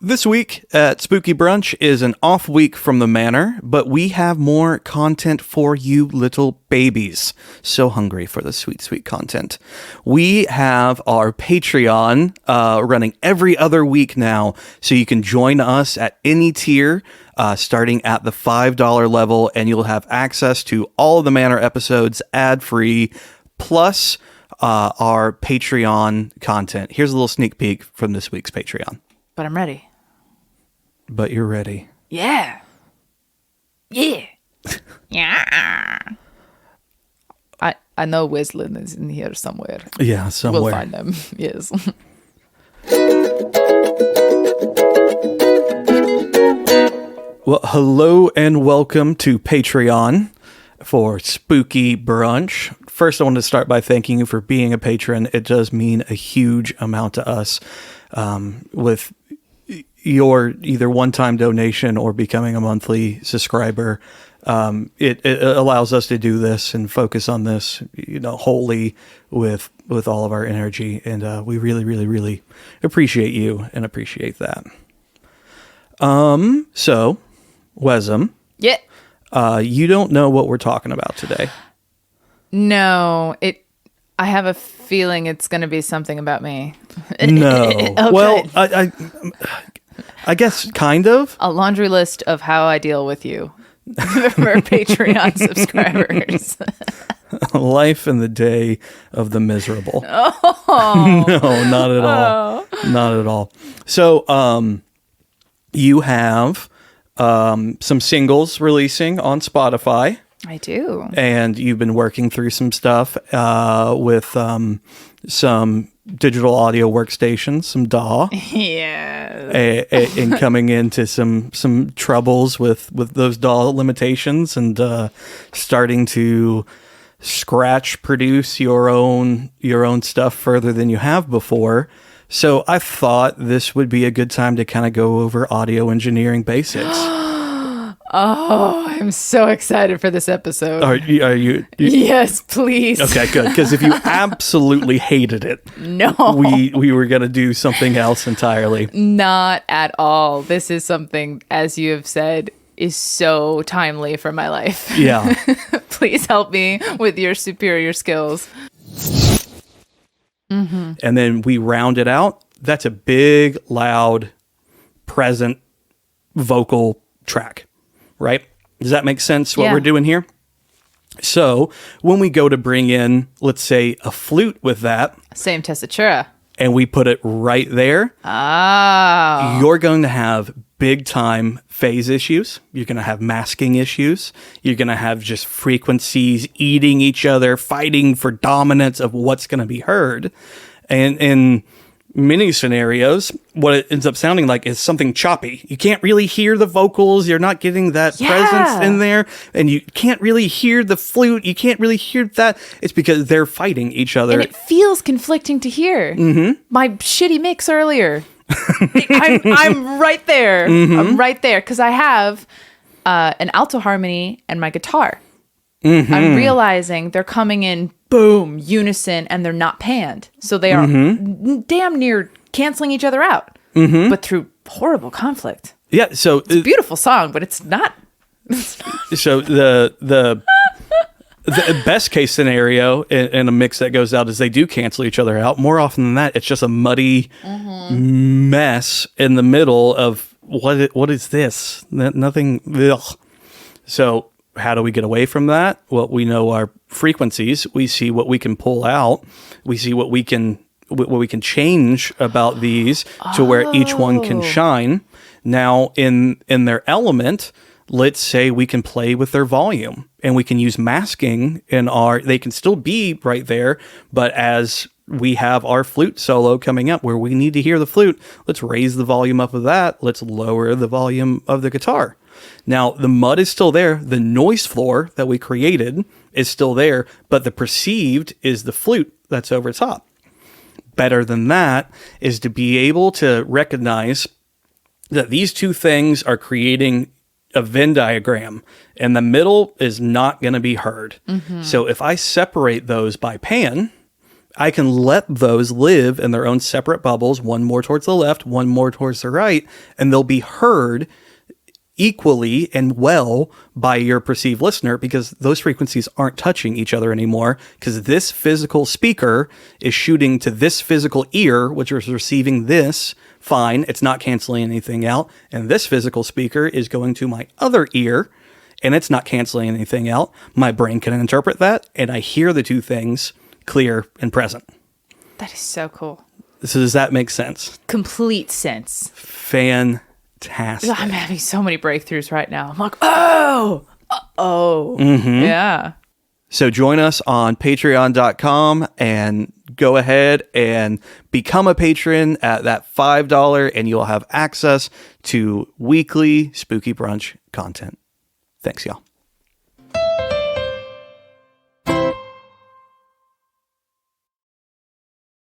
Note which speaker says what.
Speaker 1: This week at Spooky Brunch is an off week from the manor, but we have more content for you little babies. So hungry for the sweet, sweet content. We have our Patreon running every other week now, so you can join us at any tier starting at the $5 level, and you'll have access to all of the manor episodes ad-free, plus our Patreon content. Here's a little sneak peek from this week's Patreon.
Speaker 2: But I'm ready.
Speaker 1: But you're ready.
Speaker 2: Yeah. Yeah. Yeah. I know Wesley is in here somewhere.
Speaker 1: Yeah, somewhere.
Speaker 2: We'll find them. Yes.
Speaker 1: Well, hello and welcome to Patreon for Spooky Brunch. First, I want to start by thanking you for being a patron. It does mean a huge amount to us. With your either one-time donation or becoming a monthly subscriber, it allows us to do this and focus on this, wholly with all of our energy, and we really, really, really appreciate you and appreciate that. So, Wesm,
Speaker 2: Yeah.
Speaker 1: you don't know what we're talking about today.
Speaker 2: No, I have a feeling it's going to be something about me.
Speaker 1: No.
Speaker 2: Oh,
Speaker 1: well,
Speaker 2: good.
Speaker 1: I guess kind of.
Speaker 2: A laundry list of how I deal with you for Patreon subscribers.
Speaker 1: Life in the day of the miserable. Oh. No, not at all. Not at all. So, you have some singles releasing on Spotify.
Speaker 2: I do.
Speaker 1: And you've been working through some stuff with some digital audio workstations, some DAW.
Speaker 2: Yeah.
Speaker 1: And coming into some troubles with those DAW limitations, and starting to scratch produce your own stuff further than you have before. So I thought this would be a good time to kind of go over audio engineering basics.
Speaker 2: Oh, I'm so excited for this episode.
Speaker 1: Are you?
Speaker 2: Yes, please.
Speaker 1: Okay, good. Because if you absolutely hated it,
Speaker 2: No.
Speaker 1: we were going to do something else entirely.
Speaker 2: Not at all. This is something, as you have said, is so timely for my life.
Speaker 1: Yeah.
Speaker 2: Please help me with your superior skills. Mm-hmm.
Speaker 1: And then we round it out. That's a big, loud, present vocal track, right? Does that make sense what we're doing here? So when we go to bring in, let's say, a flute with that.
Speaker 2: Same tessitura.
Speaker 1: And we put it right there.
Speaker 2: Oh.
Speaker 1: You're going to have big time phase issues. You're going to have masking issues. You're going to have just frequencies eating each other, fighting for dominance of what's going to be heard. And in many scenarios, what it ends up sounding like is something choppy. You can't really hear the vocals. You're not getting that presence in there. And you can't really hear the flute. You can't really hear that. It's because they're fighting each other.
Speaker 2: And it feels conflicting to hear.
Speaker 1: Mm-hmm.
Speaker 2: My shitty mix earlier. I'm right there.
Speaker 1: Mm-hmm.
Speaker 2: I'm right there because I have an alto harmony and my guitar.
Speaker 1: Mm-hmm.
Speaker 2: I'm realizing they're coming in boom, unison, and they're not panned. So they are damn near canceling each other out, but through horrible conflict.
Speaker 1: Yeah, so
Speaker 2: It's a beautiful song, but it's not.
Speaker 1: So the best case scenario in a mix that goes out is they do cancel each other out. More often than that, it's just a muddy mess in the middle of what is this? Nothing. Ugh. So how do we get away from that? Well, we know our frequencies. We see what we can pull out. We see what we can change about these to where each one can shine. Now, in their element, let's say we can play with their volume, and we can use masking they can still be right there, but as we have our flute solo coming up where we need to hear the flute, let's raise the volume up of that. Let's lower the volume of the guitar. Now, the mud is still there. The noise floor that we created is still there, but the perceived is the flute that's over top. Better than that is to be able to recognize that these two things are creating a Venn diagram, and the middle is not going to be heard. Mm-hmm. So if I separate those by pan, I can let those live in their own separate bubbles, one more towards the left, one more towards the right, and they'll be heard equally and well by your perceived listener because those frequencies aren't touching each other anymore because this physical speaker is shooting to this physical ear, which is receiving this fine. It's not canceling anything out. And this physical speaker is going to my other ear and it's not canceling anything out. My brain can interpret that and I hear the two things clear and present.
Speaker 2: That is so cool.
Speaker 1: So does that make sense?
Speaker 2: Complete sense.
Speaker 1: Fantastic.
Speaker 2: I'm having so many breakthroughs right now. I'm like, oh, yeah.
Speaker 1: So join us on patreon.com and go ahead and become a patron at that $5 and you'll have access to weekly Spooky Brunch content. Thanks, y'all.